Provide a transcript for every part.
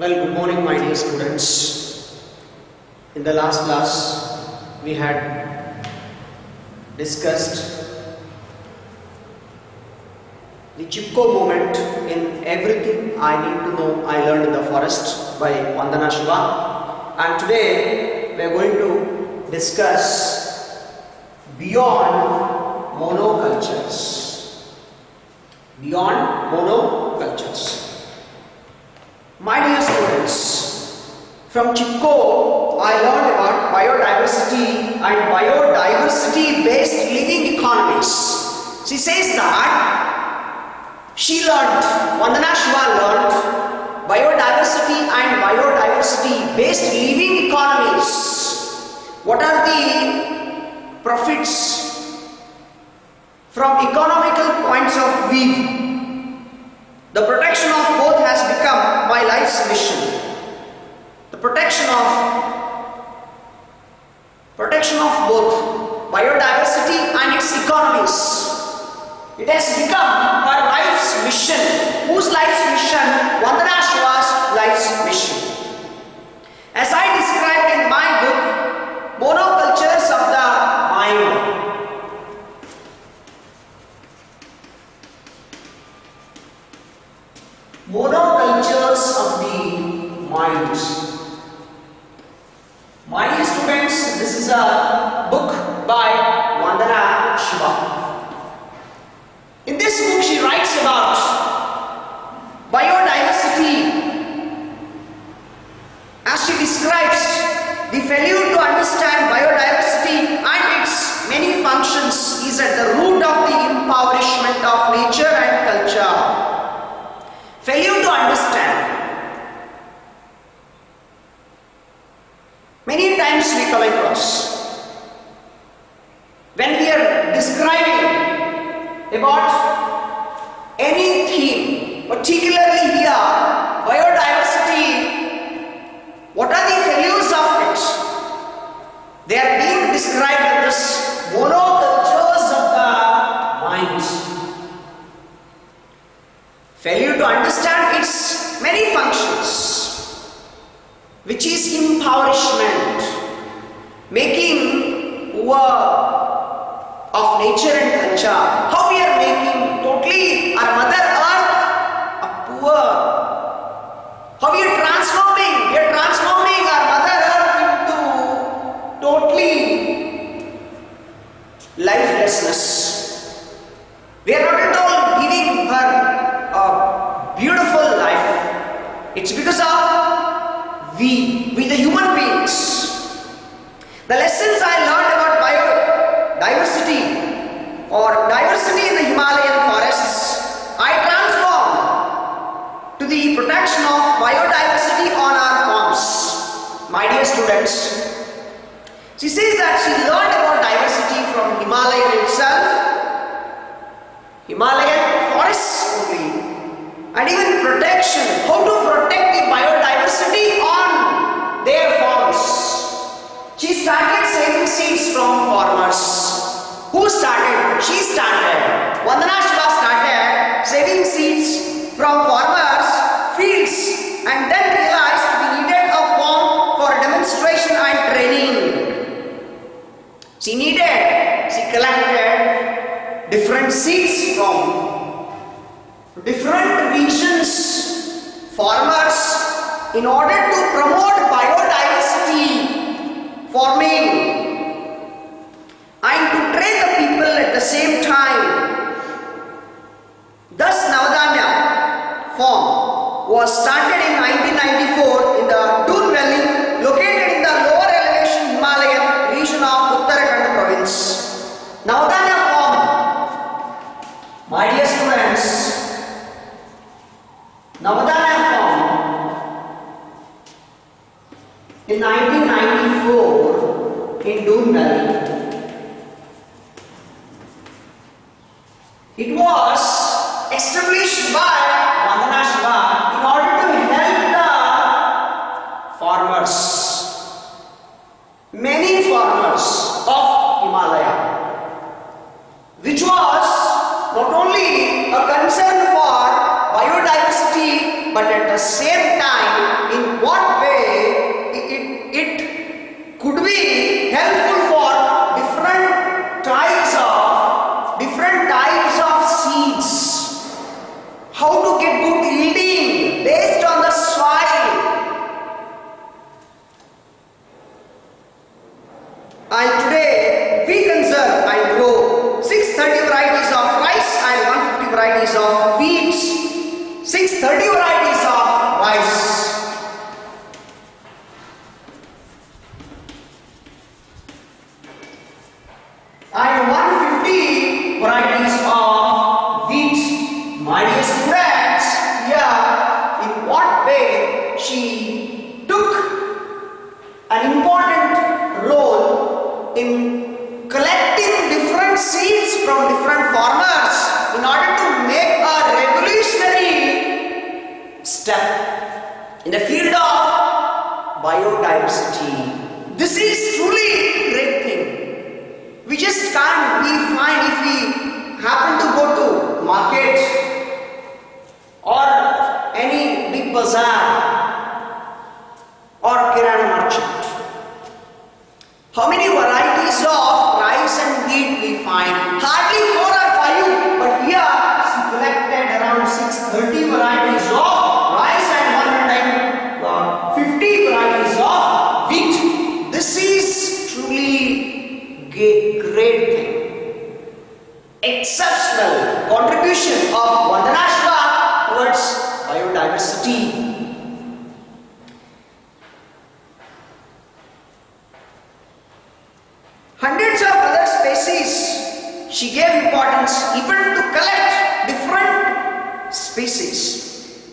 Well, good morning, my dear students. In the last class, we had discussed the Chipko movement in Everything I Need to Know I Learned in the Forest by Vandana Shiva. And today, we are going to discuss beyond monocultures. Beyond monocultures. My dear students, from Chipko, I learned about biodiversity and biodiversity based living economies. She says that she learned, Vandana Shiva learned biodiversity and biodiversity based living economies. What are the profits from economical points of view? The protection of both has become my life's mission. The protection of both biodiversity and its economies. It has become her life's mission. Whose life's mission? Vandana Shiva's life's mission. As I described in my book, Monocultures of the Mind. Monocultures of the mind. My dear students, this is a book by Vandana Shiva. In this book she writes about biodiversity as she describes the failure to understand biodiversity and its many functions is at the root of the impoverishment of nature and culture. Failure to understand. Many times we come across when we are describing about any theme, particularly here, biodiversity, what are the failures of it? They are being described as monocultures of the mind. Failure to understand its many functions, which is impoverishment, making poor of nature and culture. How we are making totally our Mother Earth a poor. How we are transforming? We are transforming our Mother Earth into totally lifelessness. We are not at all giving her a beautiful life. It's because of we the human beings. The lessons I learned about biodiversity or diversity in the Himalayan forests, I transform to the protection of biodiversity on our farms. My dear students, she says that she learned about diversity from Himalaya itself, Himalayan forests only, and even protection, how to protect the biodiversity on their farms. She started saving seeds from farmers. Who started? She started. Vandana Shiva started saving seeds from farmers' fields and then realized we needed a form for demonstration and training. She collected different seeds from different regions, farmers, in order to promote biodiversity farming and to train the people at the same time. Thus Navadanya farm was started in 1994 in the Doon Valley located in the lower elevation Himalayan region of Uttarakhand province. Navadanya farm, my dear students, Navadanya farm in 1994 in Doon Valley. It was established by Vandana Shiva in order to help the farmers, many farmers of Himalaya, which was not only a concern for biodiversity but at the same time in and 150 varieties of wheat. My dear students, here in what way she took an important role in collecting different seeds from different farmers in order to make a revolutionary step in the field of biodiversity. This is truly a great thing. We just can't be fine if we happen to go to market or any big bazaar or kirana merchant. How many varieties of rice and wheat we find? Hardly 4 or 5, but here she collected around 630 varieties of rice and 150 varieties of wheat. This is truly great thing. Exceptional contribution of Vandana Shiva towards biodiversity. Hundreds of other species she gave importance even to collect different species.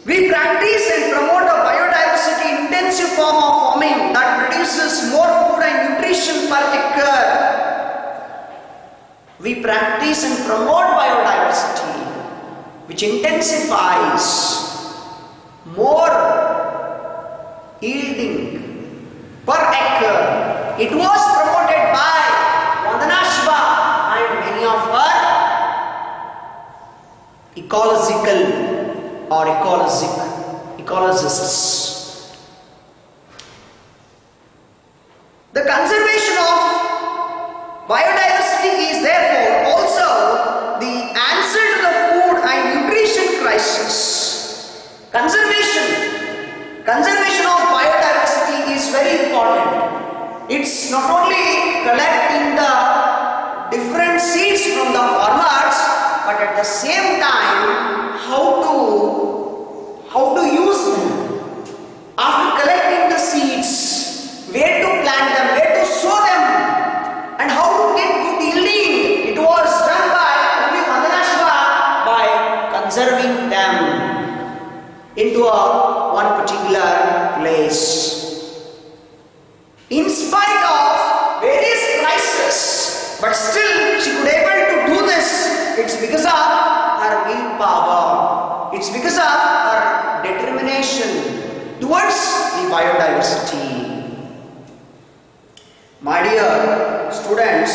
We practice and promote a biodiversity intensive form of farming that produces more food and nutrition per acre. We practice and promote biodiversity which intensifies more yielding per acre. It was promoted by Vandana Shiva and many of her ecological or ecologists. The conservation of biodiversity is therefore also the answer to the food and nutrition crisis. Conservation of biodiversity is very important. It's not only collecting the different seeds from the farmers, but at the same time how to use them. After collecting the seeds, where to plant them, where to sow them, and how to get good yielding. It was done by only Vandana Shiva by conserving them into one particular place. In spite of various crises, but still she could able to do this. It's because of her willpower. It's because of her determination towards the biodiversity. My dear students,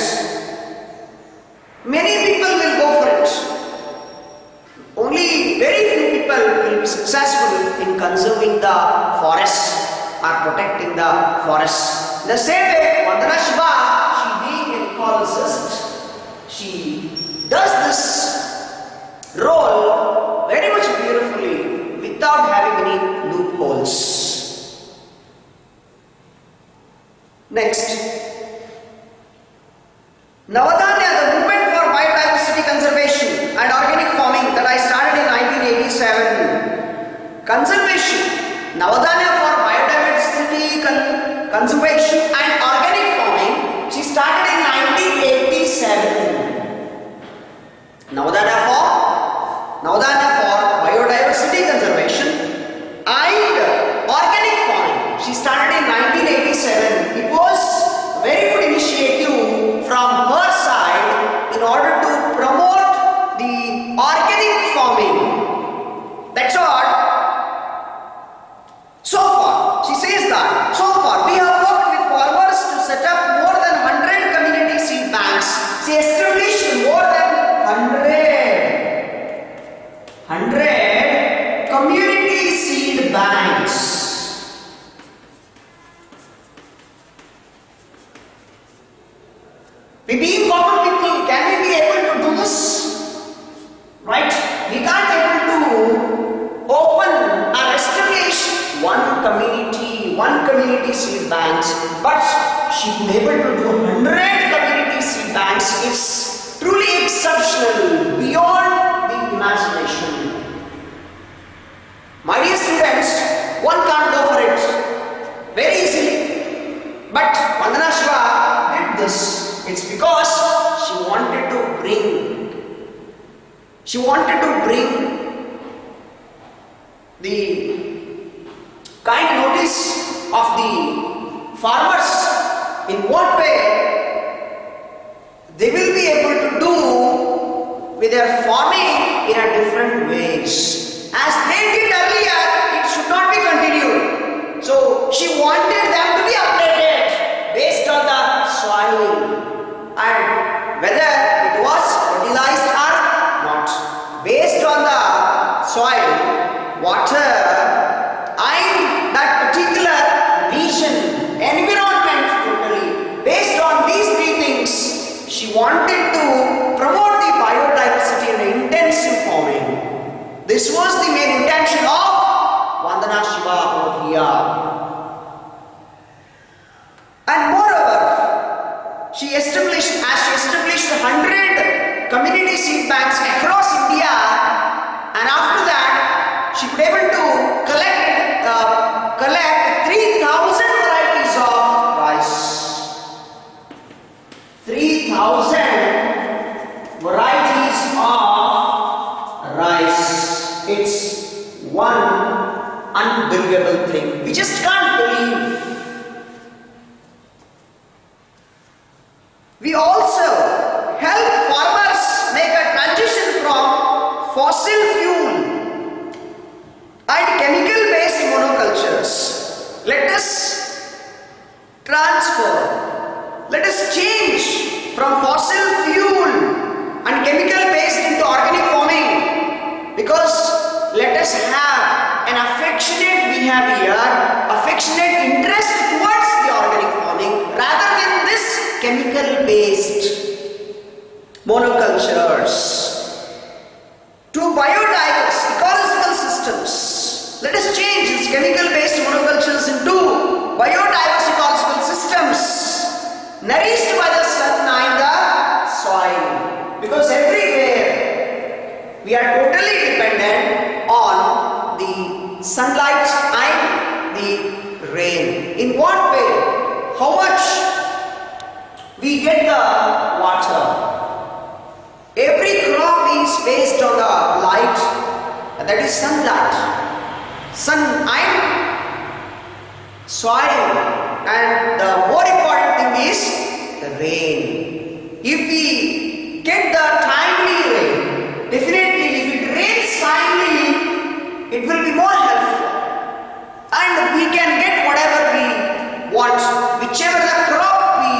many people will go for it. Only very few people will be successful in conserving the forests or protecting the forests. The same way, Vandana Shiva, she being an ecologist, she does this role very much beautifully without having any loopholes. Next, Navadanya, the movement for biodiversity conservation and organic farming that I started in 1987. Conservation, Navadanya for biodiversity conservation and organic farming, she started in 1987. Navadanya for biodiversity conservation and organic farming, she started in 1987. It was a very good initiative from her side in order to promote the organic farming. That's all. So far, she says that, so far we have worked with farmers to set up more than 100 community seed banks. She established more than 100 community seed banks. We being common people, can we be able to do this? Right? We can't able to open or establish one community seed banks, but she could able to do 100 community seed banks. It's truly exceptional, beyond the imagination. My dear students, one can't go for it very easily, but Vandana Shiva did this. It's because she She wanted to bring the kind notice of the farmers in what way they will be able to do with their farming in a different ways. As they did earlier, it should not be continued. So she wanted them to be updated based on the soil and whether it was fertilized or not. Based on the soil, water and that particular region, environment totally. Based on these three things, she wanted to promote the biodiversity and intensive farming. This was the main intention of Vandana Shiva over here. And moreover, she established 100 community seed banks across India, and after that she could able to collect 3,000 varieties of rice. 3,000 varieties of rice. It's one unbelievable thing. We just can't believe. We also help farmers make a transition from fossil fuel and chemical-based monocultures. Let us transfer, let us change from fossil fuel and chemical-based into organic farming, because let us have an affectionate behavior, affectionate interest towards the organic farming rather than this chemical-based monocultures. To biodiverse ecological systems, let us change these chemical-based monocultures into biodiverse ecological systems nourished by the sun and the soil, because everywhere we are totally dependent on the sunlight and the rain. In what way? How much we get the water? Every crop is based on the light, that is sunlight, sun and soil, and the more important thing is the rain. If we get the timely rain, definitely if it rains timely, it will be more helpful, and we can get whatever we want, whichever the crop we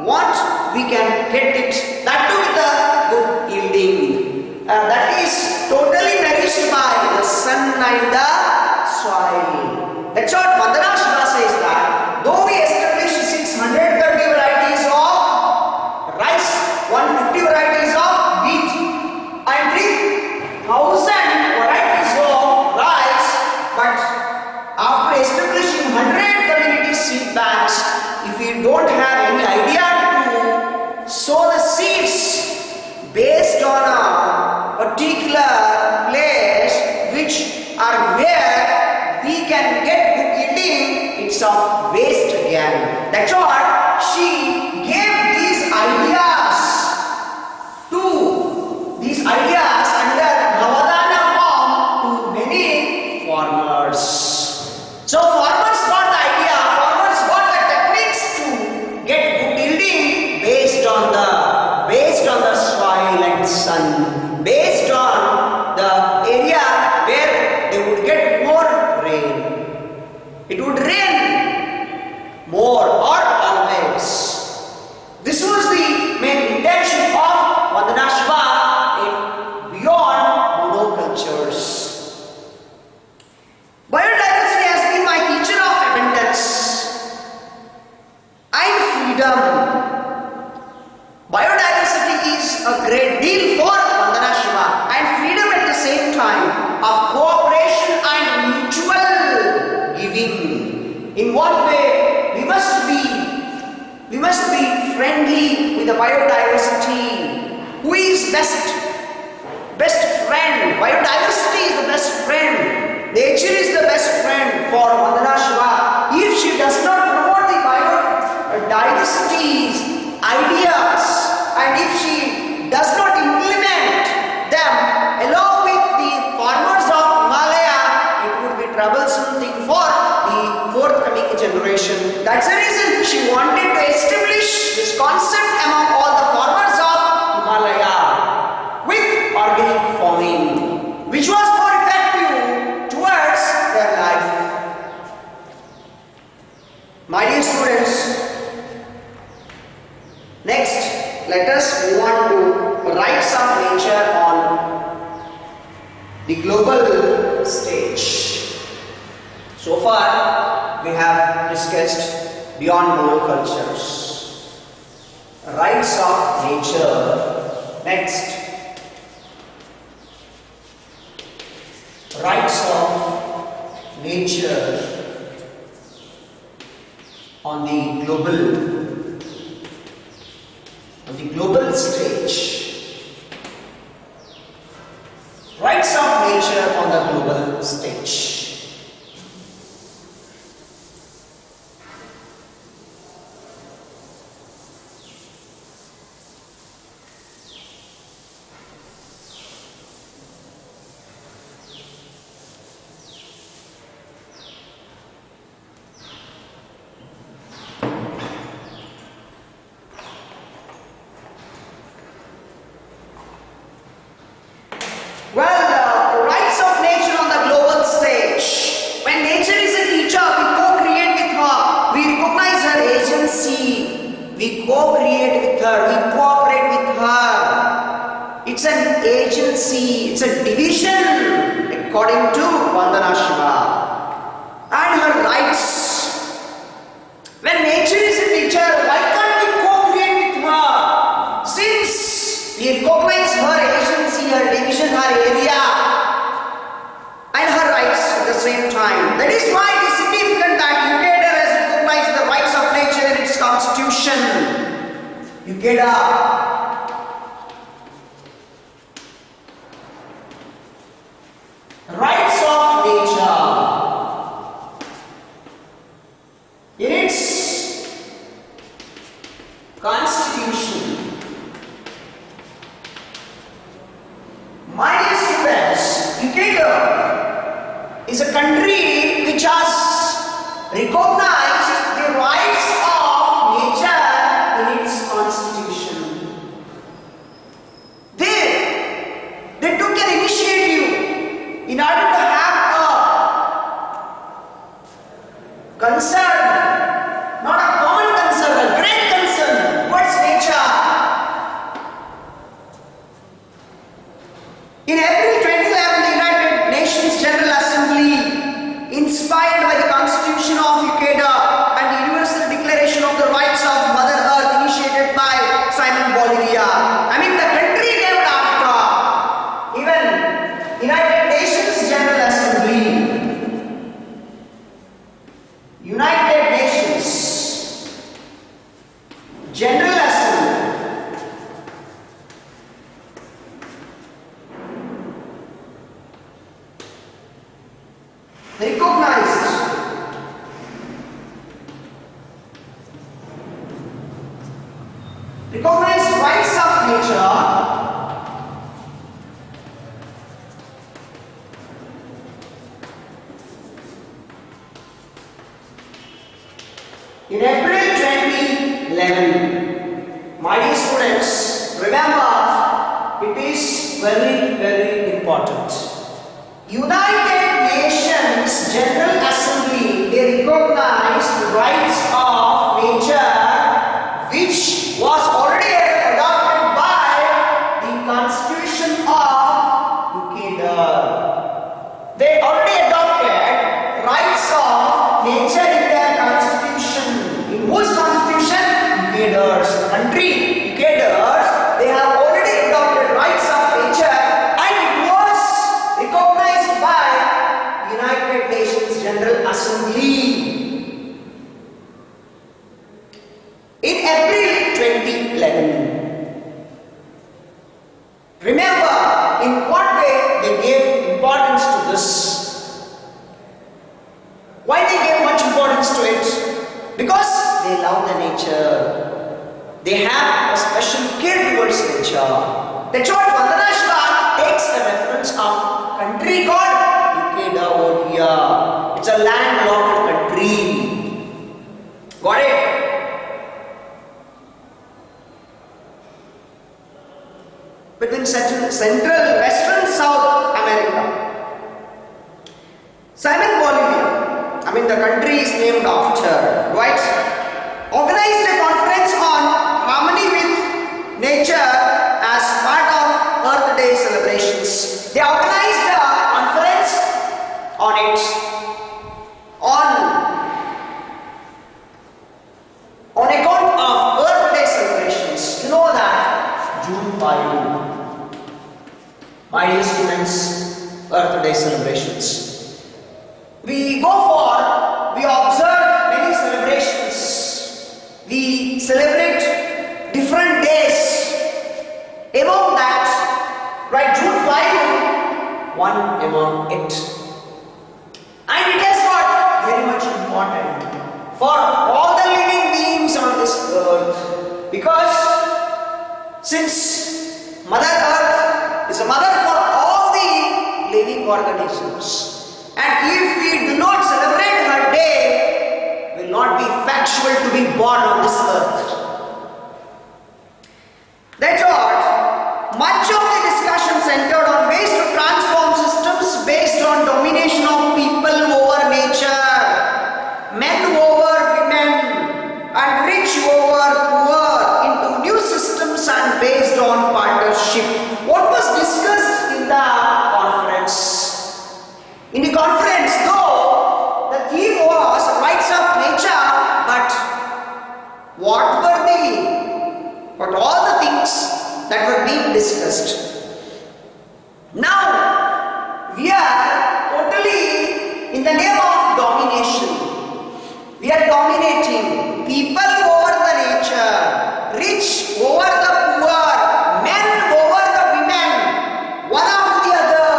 want, we can get it, that too with the good yielding, that is totally nourished by the sun and the soil. That's what Vandana Shiva says, that though we established 630 varieties of rice, 150 varieties of wheat and 3,000 varieties of rice, but after establishing 100 community seed banks, if we don't have any idea to sow the seeds based on a particular place which are where we can get good yielding, it's of waste again. That's what she gave these ideas under Navadana form to many farmers. So farmers got the idea, farmers got the techniques to get good yielding based on the soil and sun, based on the area where they would get more rain. It would rain more or always. This was the main intention of Vandana Shiva in beyond monocultures. Biodiversity has been my teacher of abundance and freedom. Biodiversity is a great deal for Vandana Shiva, and freedom at the same time of cooperation and mutual giving. In what way? We must be friendly with the biodiversity. Who is best friend? Biodiversity is the best friend. Nature is the best friend for Vandana Shiva. If she does not promote the biodiversity's ideas, and if she does not implement them, let us move on to rights of nature on the global stage. So far we have discussed beyond monocultures, rights of nature. Next, rights of nature on the global stage. Rights of nature on the global stage. Rights of nature on the global stage. When nature is a teacher, we co-create with her. We recognize her agency. We co-create with her. We cooperate with her. It's an agency. It's a division according to Vandana Shiva. And her rights. When nature is a teacher, why can't we co-create with her? Since we recognize her agency, her division, her area, and her rights at the same time. That is why it is significant that UKDA has recognized the rights of nature in its constitution. UKDA. Rights of nature in its constitution. My dear students, UKDA is a country which has recognized the rights of nature in its constitution. They took an initiative in order to have a concern, not a common concern, a great concern towards nature. In April 2011, the United Nations General Assembly, inspired by the Constitution of UKDA and the Universal Declaration of the Rights of Mother Earth, initiated by Simon Bolivia. I mean, the country named after, even United Nations General Assembly, United Nations General Assembly, recognized rights of nature in April 2011. My dear students, remember, it is very important. United Nations General Assembly, they recognized the rights of nature, which was already adopted by the Constitution of UKDA. They already adopted rights of nature in their Constitution. In whose Constitution? UKDA's. The country, UKDA's, they have already adopted rights of nature, and it was recognized by United Nations General Assembly in April 2011. Remember, in what way they gave importance to this? Why they gave much importance to it? Because they love the nature. They have a special care towards nature. That's what Vandana Shiva takes a reference of country called UKDA over here. It's a landlocked country. Got it? Between Central, Western, South America. Simon Bolivia, I mean the country is named after, right? Organized a conference on harmony with nature June 5. My dear students, Earth Day celebrations. We observe many celebrations. We celebrate different days. Among that, right, June 5, one among it. And it is what? Very much important for all the living beings on this earth. Because since Mother Earth is a mother for all the living organisms, and if we do not celebrate her day, will not be factual to be born on this earth. That's what much of the discussion centered on ways to transform systems based on domination of people over nature, men over women, and rich over poor into new systems and based on partnership. What was discussed in the conference? In the conference, though, the theme was rights of nature, but what all the things that were being discussed. Now, we are totally in the name of domination. We are dominating people over the nature, rich over the poor, men over the women, one after the other,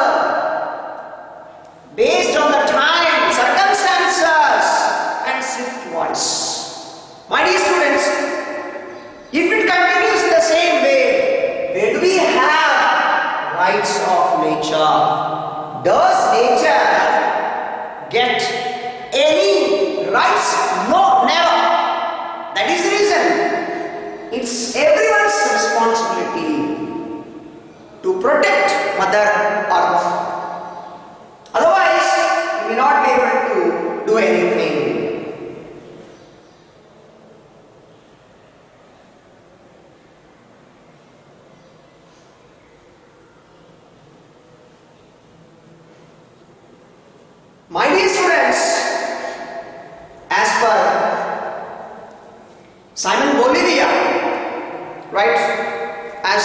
based on the time, circumstances, and shift-wise. My dear students, if it continues in the same way, where do we have rights of nature? Does nature get any rights? No, never. That is the reason. It's everyone's responsibility to protect Mother Earth. Otherwise, we will not be able to do anything. My dear students, as per Simon Bolivia, right, as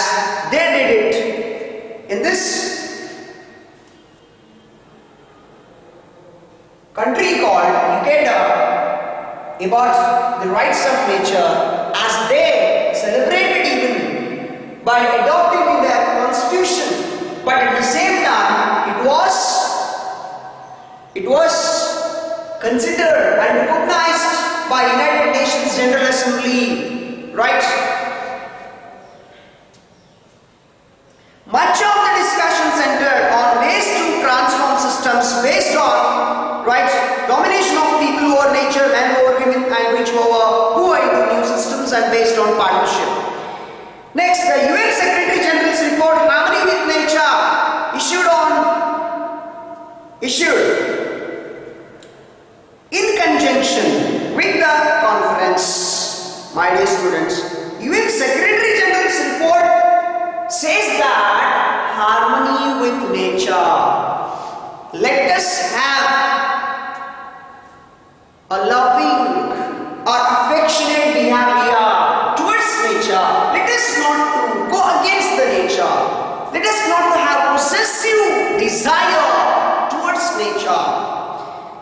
they did it in this country called Uganda about the rights of nature, as they celebrated even by adopting in their constitution, but at the same time it was considered and recognized by United Nations General Assembly, right? Much of the discussion centered on ways to transform systems based on, right, domination of people over nature, men over women, and rich over poor into new systems and based on partnership. Next, the UN Secretary General's report Harmony with Nature issued in conjunction with the conference. My dear students, UN Secretary General's report says that harmony with nature. Let us have a loving or affectionate behavior towards nature. Let us not go against the nature. Let us not have possessive desire towards nature.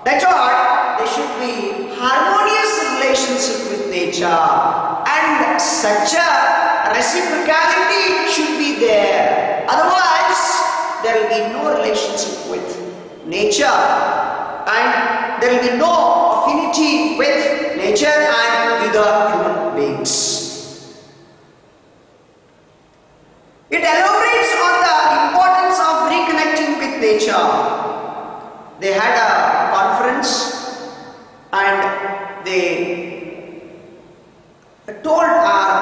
That's what there should be harmonious relationship with nature, and such a reciprocality should be there. Otherwise, there will be no relationship with nature, and there will be no affinity with nature and with the human beings. It elaborates on the importance of reconnecting with nature. They had a conference and they told,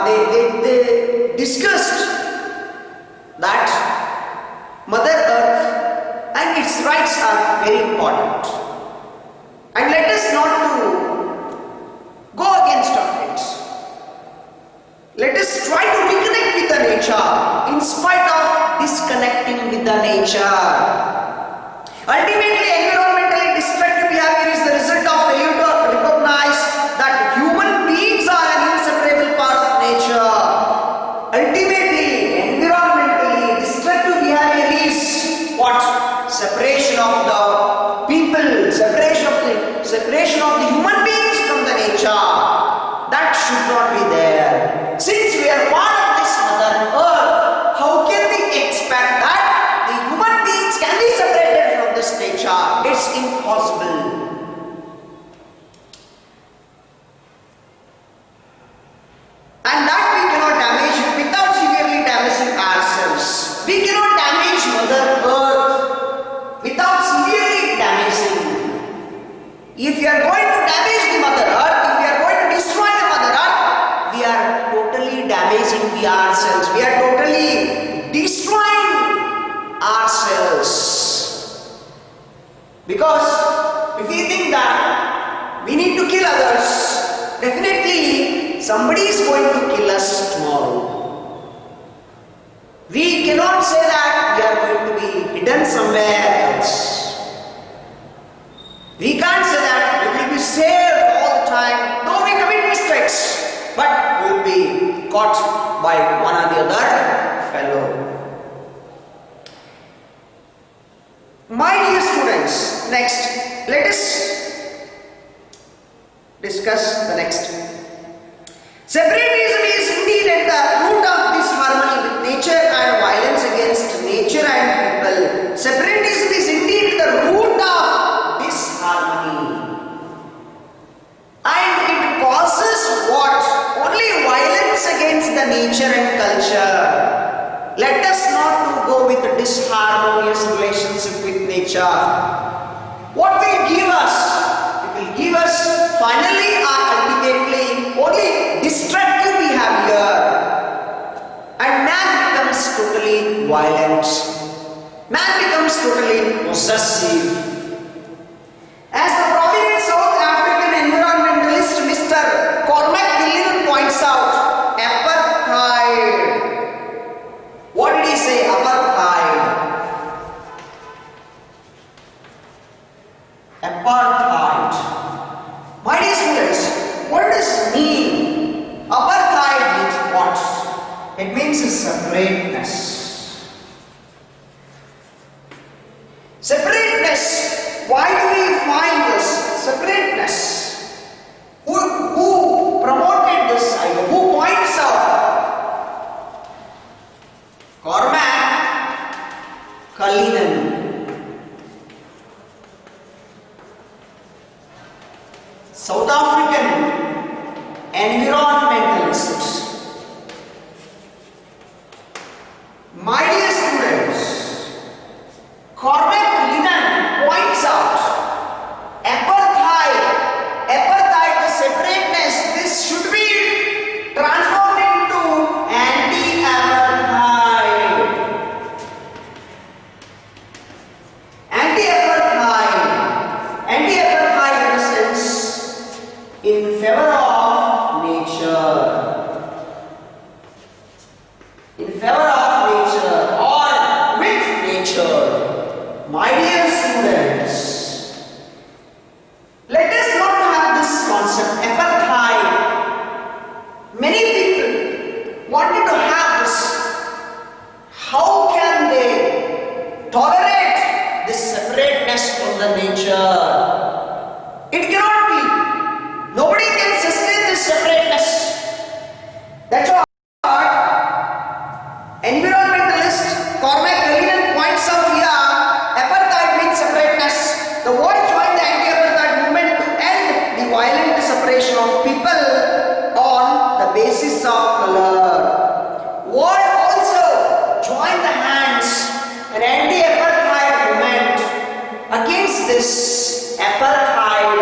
they discussed that Mother Earth and its rights are very important, and let us not to go against of it. Let us try to reconnect with the nature in spite of disconnecting with the nature. Ultimately, environmentally destructive behavior is the result of failure to recognize that human beings are an inseparable part of nature. Ultimately, ourselves. We are totally destroying ourselves. Because if we think that we need to kill others, definitely somebody is going to kill us tomorrow. We cannot say that we are going to be hidden somewhere else. We can't say that we will be saved all the time. No, we commit mistakes, but we will be caught by one or the other fellow. My dear students, next, let us discuss the next. Separatism is indeed at the root of disharmony with nature and violence against nature and people. Separatism is indeed the root of disharmony. And it causes what? Only violence against the nature and culture. Let us not go with a disharmonious relationship with nature. What will give us? It will give us finally or ultimately only destructive behavior. And man becomes totally violent. Man becomes totally possessive. As the prominent South African environmentalist Mr. Points out, apartheid. What did he say? Apartheid. Apartheid. My dear students, what does it mean? Apartheid means what? It means separateness. Separateness. Why do we find this separateness? Who promoted this idea? Who points out? Cormac Cullinan, South African environmentalist. My dear students, Cormac Cullinan points out apartheid, the separateness, this should be transformed into anti-apartheid. Anti-apartheid in a sense, in favor of nature. In favor of nature or with nature. My dear students, let us not have this concept, apartheid. Many people wanted to have this. How can they tolerate this separateness from the nature? It cannot be. Nobody can sustain this separateness. That's why environmentalist Cormac Cullinan points out here, apartheid means separateness. The world joined the anti-apartheid movement to end the violent separation of people on the basis of color. World also joined the hands an anti-apartheid movement against this apartheid.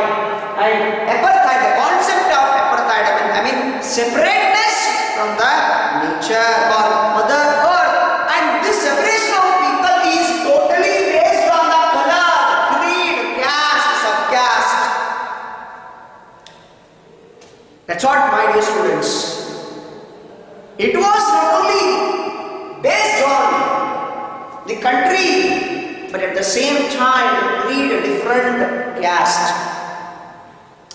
And apartheid, the concept of apartheid, I mean separateness from the nature or mother earth. And this separation of people is totally based on the color, creed, caste, subcaste. That's what, my dear students. It was not only based on the country, but at the same time creed a different caste.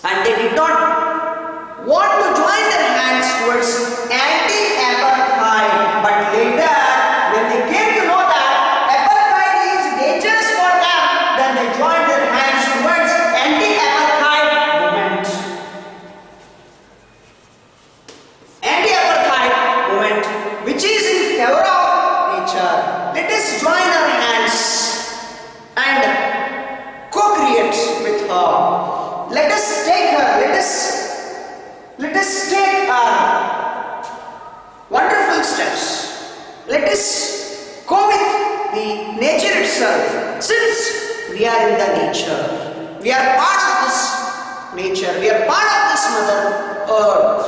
And they did not want to join their hands towards anti-apartheid. But later, when they came to know that apartheid is dangerous for them, then they joined their hands towards anti-apartheid movement. Anti-apartheid movement, which is in favor of nature. Let us join our hands and co-create with her. Let us take her, let us take our wonderful steps. Let us go with the nature itself. Since we are in the nature, we are part of this nature, we are part of this Mother Earth.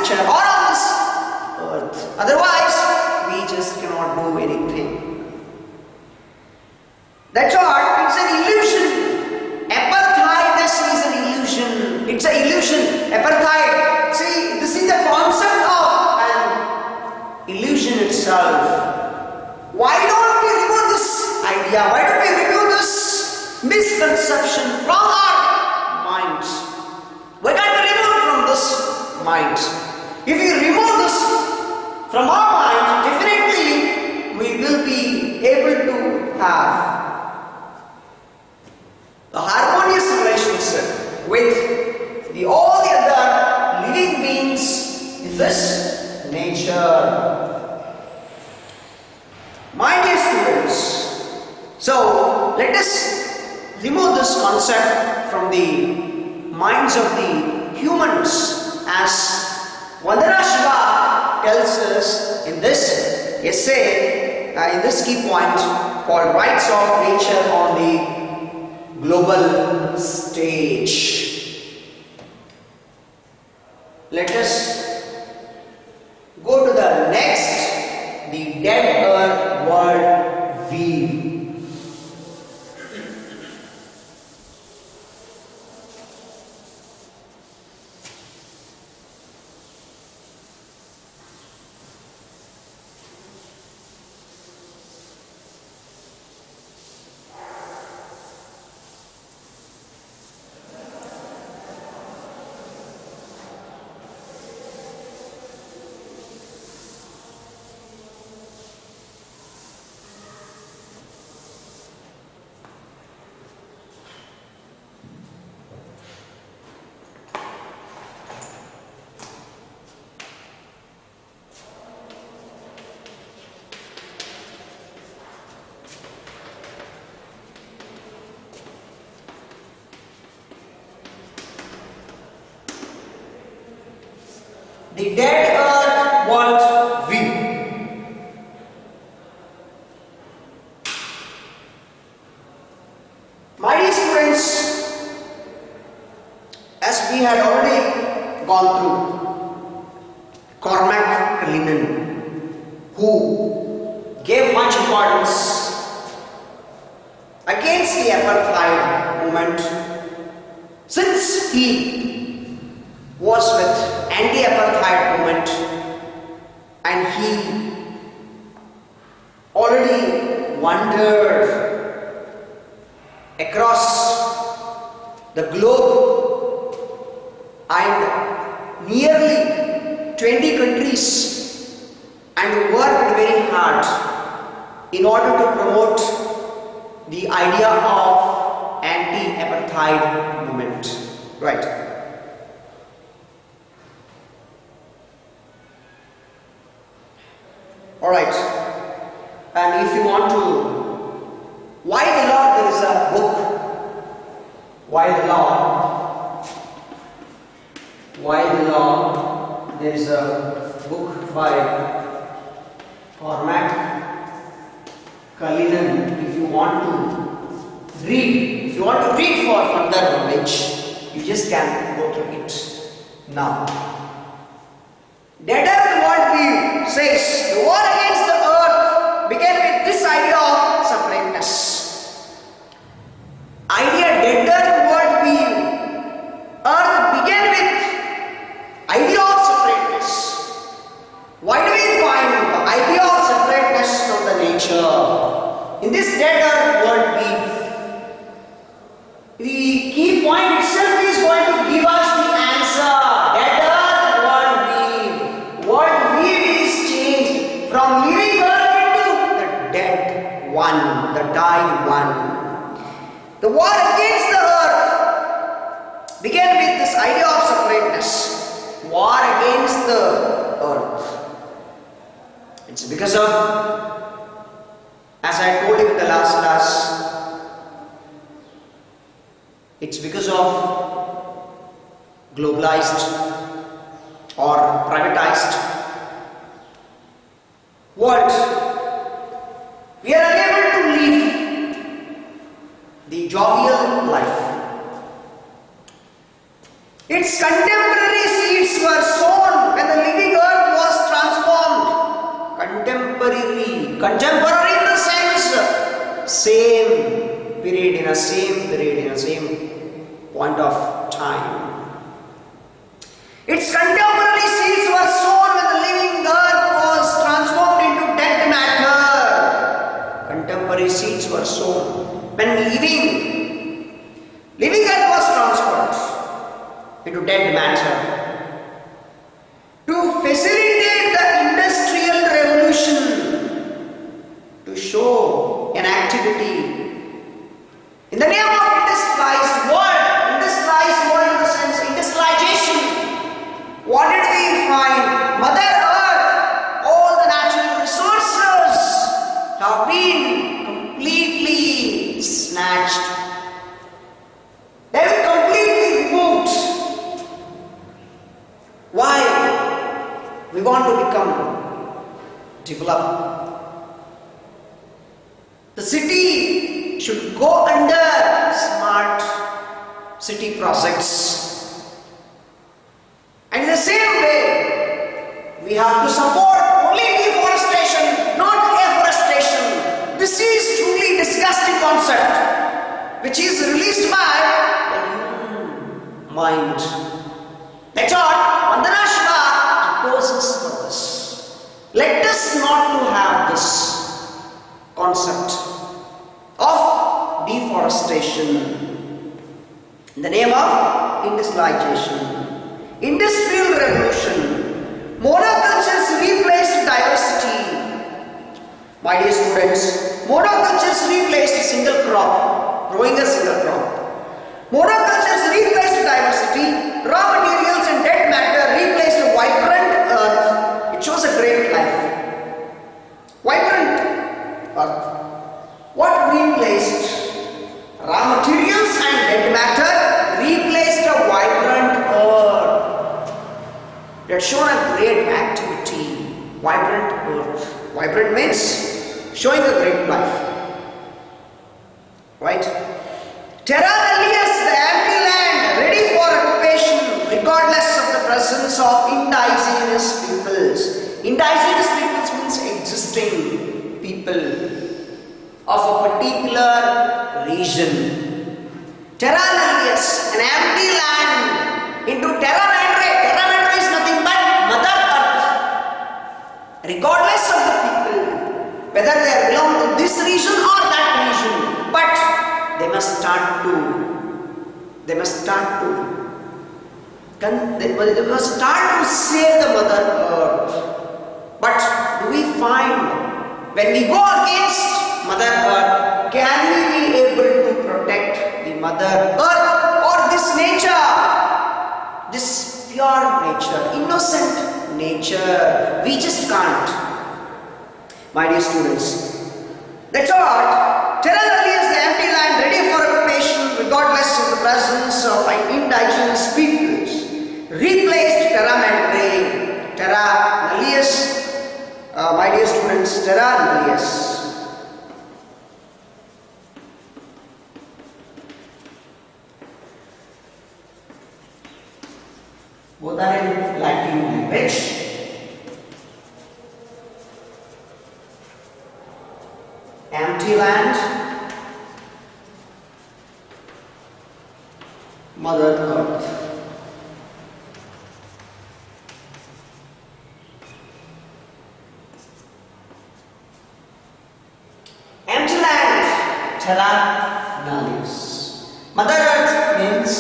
nature or on this earth. Otherwise, we just cannot do anything. That's what, it's an illusion. Apartheidness is an illusion. It's an illusion. Apartheid. See, this is the concept of an illusion itself. Why don't we remove this idea? Why don't we remove this misconception from our minds? Why can't we remove it from this mind? If we remove this from our mind, definitely we will be able to have a harmonious relationship with all the other living beings in this nature. My dear students, so let us remove this concept from the minds of the humans, as Vandana Shiva tells us in this essay, in this key point called Rights of Nature on the Global Stage. Let us go to the next, the Dead Earth World View. The Dead Earth World View. My dear students, as we had already gone through, Cormac Lennon, who gave much importance against the apartheid movement, since he was with anti-apartheid movement and he already wandered across the globe and nearly 20 countries and worked very hard in order to promote the idea of anti-apartheid movement. Right. Alright, and if you want to, why the law, there is a book, why the law, there is a book by Cormac Lennon. If you want to read, for further knowledge, you just can go through it. Now, Dead Earth World View says the war against the earth began with this idea of separateness. Idea Dead Earth World View. Earth began with idea of separateness. Why do we find the idea of separateness from the nature? In this Dead Earth World View, the key point itself is going to give us the answer. Dead Earth World View. World View is changed from living earth into the dead one, the died one. The war against the earth began with this idea of separateness. War against the earth. It's because of, as I told you in the last class, it's because of globalized or privatized world. We are unable to live the jovial life. Its contemporary seeds were sown when the Contemporary in the sense, same period, in a same point of time. Its contemporary seeds were sown when the living earth was transformed into dead matter. Contemporary seeds were sown when living earth was transformed into dead matter. To facilitate the industrial revolution, to show an activity in the name of industrialized world in the sense industrialization. What did we find? Mother Earth, all the natural resources have been completely snatched. They were completely removed. Why? We want to develop. The city should go under smart city projects. And in the same way, we have to support only deforestation, not afforestation. This is truly disgusting concept, which is released by the human mind. That's all. Vandana Shiva opposes for this. Let us not to have this concept of deforestation in the name of industrialization. Industrial revolution. Monocultures replaced diversity. My dear students, monocultures replaced single crop, growing a single crop. Monocultures replaced diversity. Raw materials and dead matter replaced a vibrant earth. It shows a great life. Vibrant earth. What replaced? Raw materials and dead matter replaced a vibrant earth. They had shown a great activity. Vibrant earth. Vibrant means showing a great life. Right? Terra nullius, the empty land, ready for occupation, regardless of the presence of indigenous peoples. Indigenous peoples means existing people of a particular region. Terra nullius, an empty land, into terra madre. Terra madre is nothing but Mother Earth. Regardless of the people, whether they belong to this region or that region, but they must start to save the Mother Earth. But do we find, when we go against Mother Earth, can we be able to protect the Mother Earth or this nature, this pure nature, innocent nature? We just can't. My dear students, that's all. Terra nullius, the empty land, ready for occupation, regardless of the presence of indigenous peoples. Replaced terra madre, terra nullius. My dear students, terra nullius. Both are in Latin language. Empty land, Mother Earth. Empty land, terra nullius. Mother Earth means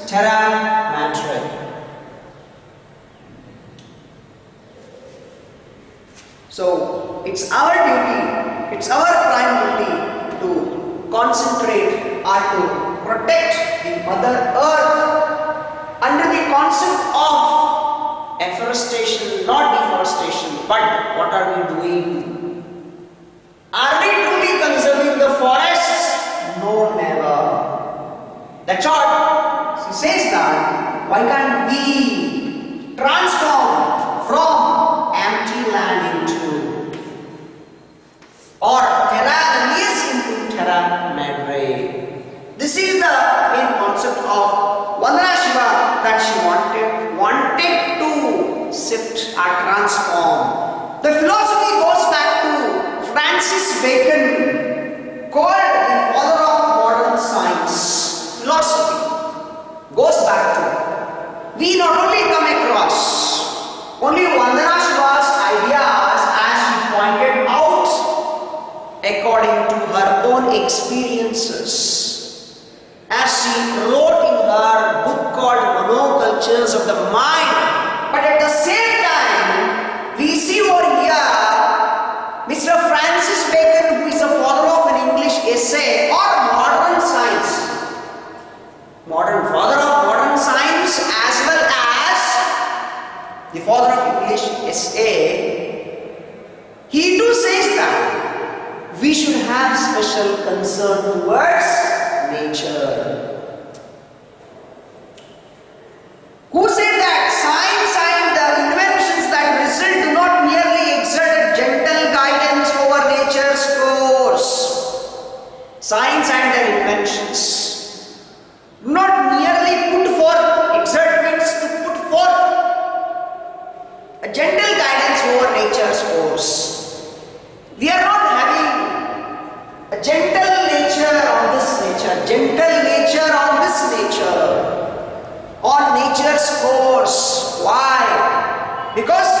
terra madre. So it's our duty, it's our prime duty to concentrate or to protect the Mother Earth under the concept of afforestation, not deforestation. But what are we doing? Are we truly conserving the forests? No, never. That's all. She says that, why can't we transform from empty land into, or terra nullius into terra madre? This is the main concept of Vandana Shiva that she wanted to shift or transform. The philosophy goes back to Francis Bacon, called the father of modern science, philosophy, goes back to, we not only come across only Vandana Shiva's ideas as she pointed out according to her own experiences, as she wrote in her book called Monocultures of the Mind, but at the same time we see over here Mr. Francis Bacon, who is the father of an English essay or modern science, father of modern science as well as the father of English essay, he too says that we should have special concern towards nature. Who said that science and the inventions that result do not merely exert a gentle guidance over nature's course? Science and their inventions do not merely put forth a gentle guidance over nature's course. We are not having a gentle nature on this nature, on nature's course. Why? Because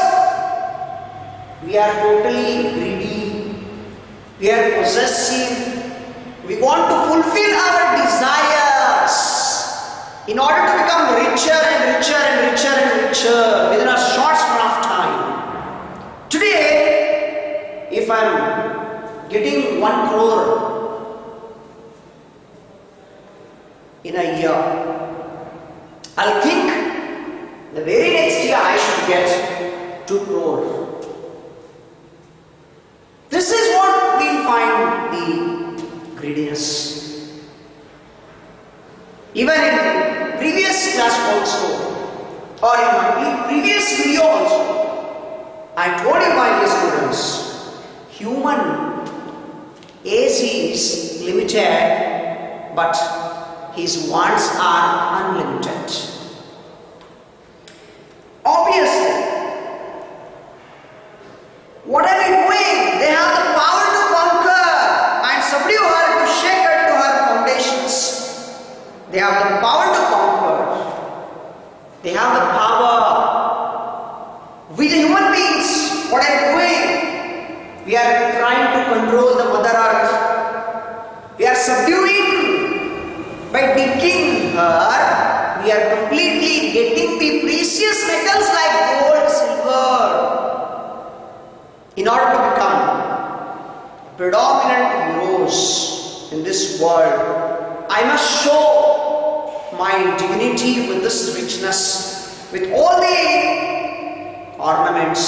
we are totally greedy, we are possessive, we want to fulfill our desires in order to become richer and richer and richer and richer within a short span of time. Today, if I am getting 1 crore in a year, I'll think the very next year I should get 2 crore. This is what we find the greediness. Even in previous class also, or in my previous video also, I told you, my dear students, human age is limited, but his wants are unlimited. Obviously, what are we doing? They have the power to conquer and subdue her, to shake her to her foundations. They have the power to conquer. They have the power. We the human beings, what are we doing? We are trying to control the Mother Earth. We are subduing. By digging her, we are completely getting the precious metals like gold, silver, in order to become predominant heroes in this world. I must show my dignity with this richness, with all the ornaments.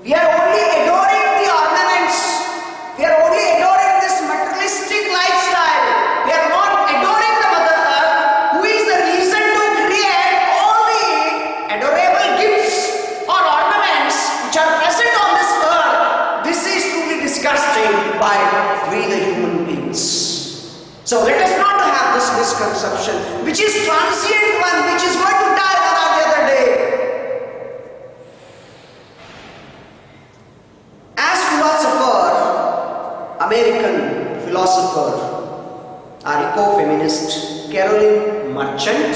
We are only adoring the ornaments. We are only adoring this materialistic lifestyle. We are not adoring the Mother Earth, who is the reason to create all the adorable gifts or ornaments which are present on this earth. This is truly disgusting by we the human beings. So let us not have this misconception, which is transient one, which is going to die one or the other day. As philosopher, American philosopher, our eco-feminist Carolyn Merchant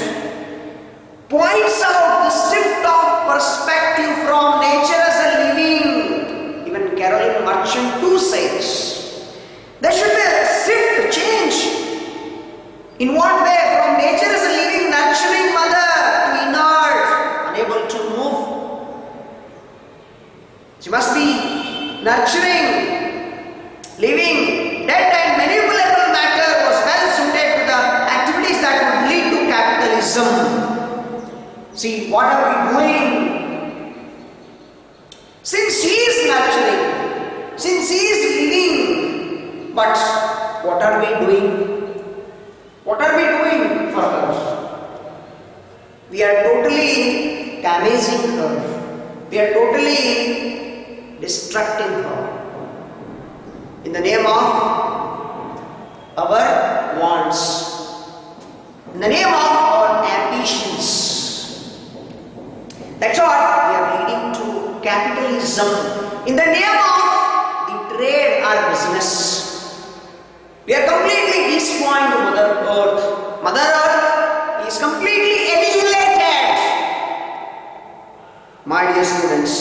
points out the shift of perspective from nature as a living. Even Carolyn Merchant too says there should be a shift, a change. In what way? From nature as a living, nurturing mother to inert, unable to move. She must be nurturing, living, dead and manipulable matter was well suited to the activities that would lead to capitalism. See, what are we doing? Since she is nurturing, since she is living, but what are we doing? What are we doing for her? We are totally damaging her. We are totally destructing her in the name of our wants, in the name of our ambitions. That's what we are leading to capitalism in the name of Mother Earth. Mother Earth is completely annihilated. My dear students,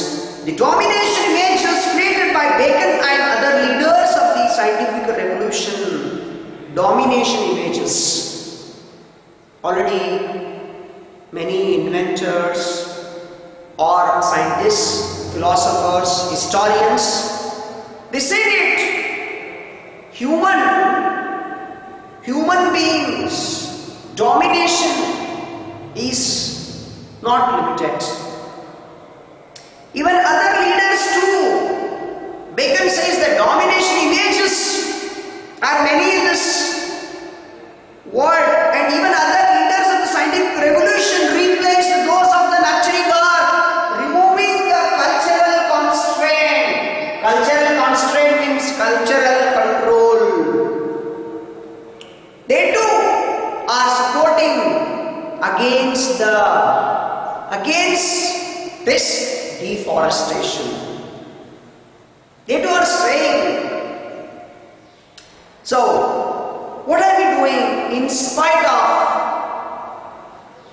the domination images created by Bacon and other leaders of the scientific revolution, domination images. Already many inventors or scientists, philosophers, historians, they said it. Human beings, domination is not limited. Even other leaders too. Bacon says that domination images are many in this world, and even other leaders of the scientific revolution replaced those of the nurturing earth, removing the cultural constraint. Cultural constraint means cultural control. They too are supporting against this deforestation. They too are saying. So, what are we doing in spite of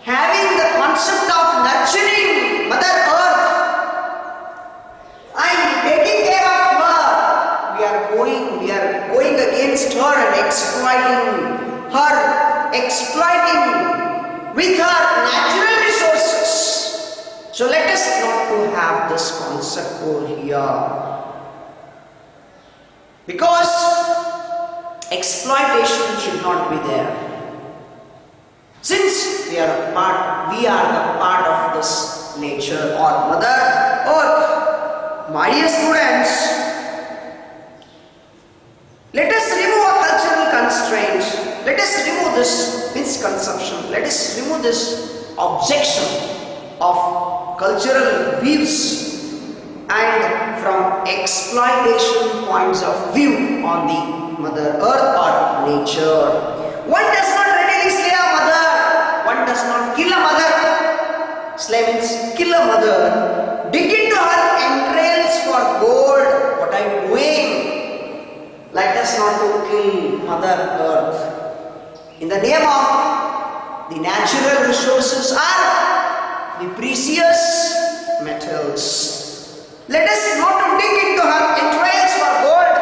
having the concept of nurturing Mother Earth and taking care of her? We are going against her and exploiting with her natural resources. So let us not to have this concept over here, because exploitation should not be there. Since we are the part of this nature or Mother Earth. My dear students, let us remove a cultural constraint. Let us remove this misconception. Let us remove this objection of cultural views and from exploitation points of view on the Mother Earth or nature. One does not readily slay a mother. One does not kill a mother. Slay means kill a mother. Dig into her entrails for gold. What are you doing? Let us not to kill Mother Earth. In the name of the natural resources are the precious metals. Let us not to dig into her entrails for gold.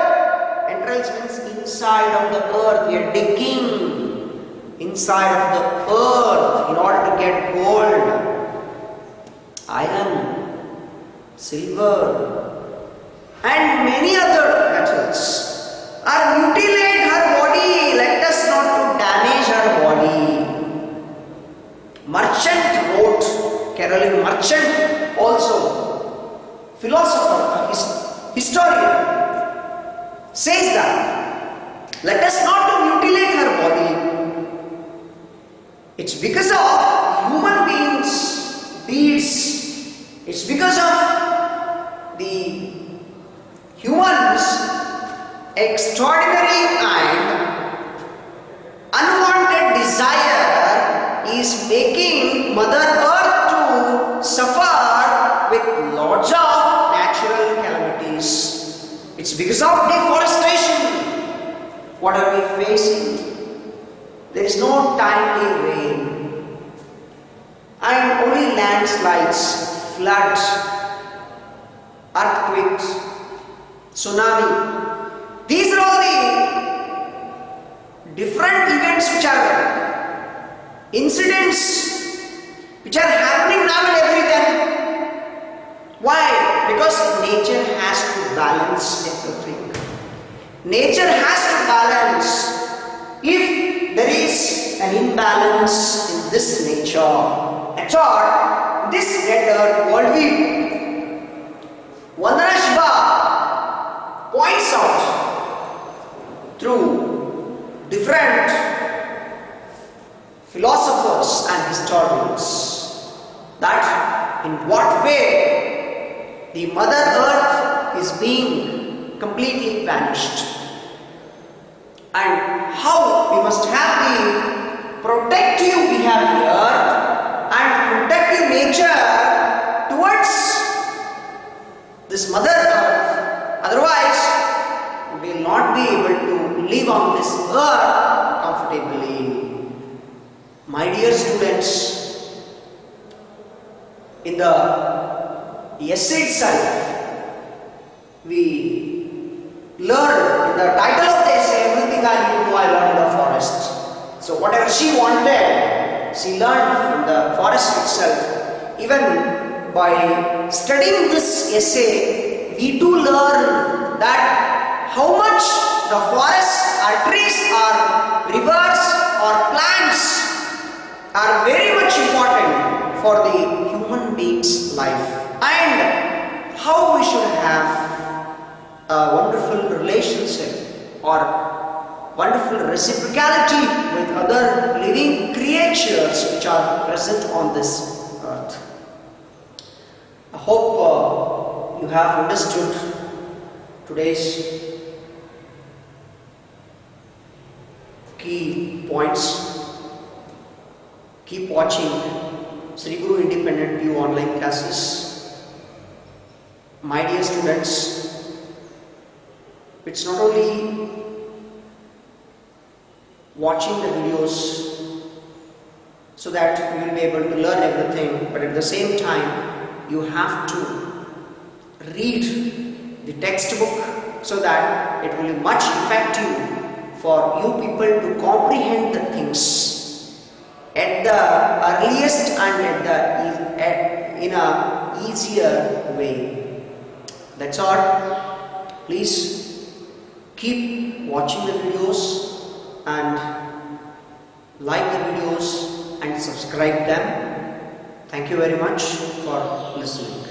Entrails means inside of the earth. We are digging inside of the earth in order to get gold, iron, silver, and many other metals. Or mutilate her body. Let us not to damage her body. Merchant wrote, Caroline Merchant, also philosopher, historian, says that let us not to mutilate her body. It's because of human beings' deeds. It's because of the humans' extraordinary and unwanted desire is making Mother Earth to suffer with lots of natural calamities. It's because of deforestation. What are we facing? There is no timely rain and only landslides, floods, earthquakes, tsunami. These are all the different events which are incidents which are happening now and every time. Why? Because nature has to balance everything. Nature has to balance. If there is an imbalance in this nature, at all, this letter worldview, Vandana Shiva points out through different philosophers and historians that in what way the Mother Earth is being completely vanished and how we must have the protective behavior and protective nature towards this Mother Earth. Otherwise, we will not be able to live on this earth comfortably. My dear students, in the essay itself, we learn in the title of the essay, everything I need to know I learned in the forest. So whatever she wanted, she learned from the forest itself. Even by studying this essay, we do learn that how much the forests or trees or rivers or plants are very much important for the human being's life, and how we should have a wonderful relationship or wonderful reciprocality with other living creatures which are present on this earth. I hope you have understood today's key points. Keep watching Sri Guru Independent View online classes. My dear students, it's not only watching the videos so that you will be able to learn everything, but at the same time you have to read the textbook so that it will be much effective for you people to comprehend the things at the earliest and in a easier way. That's all. Please keep watching the videos and like the videos and subscribe them. Thank you very much for listening.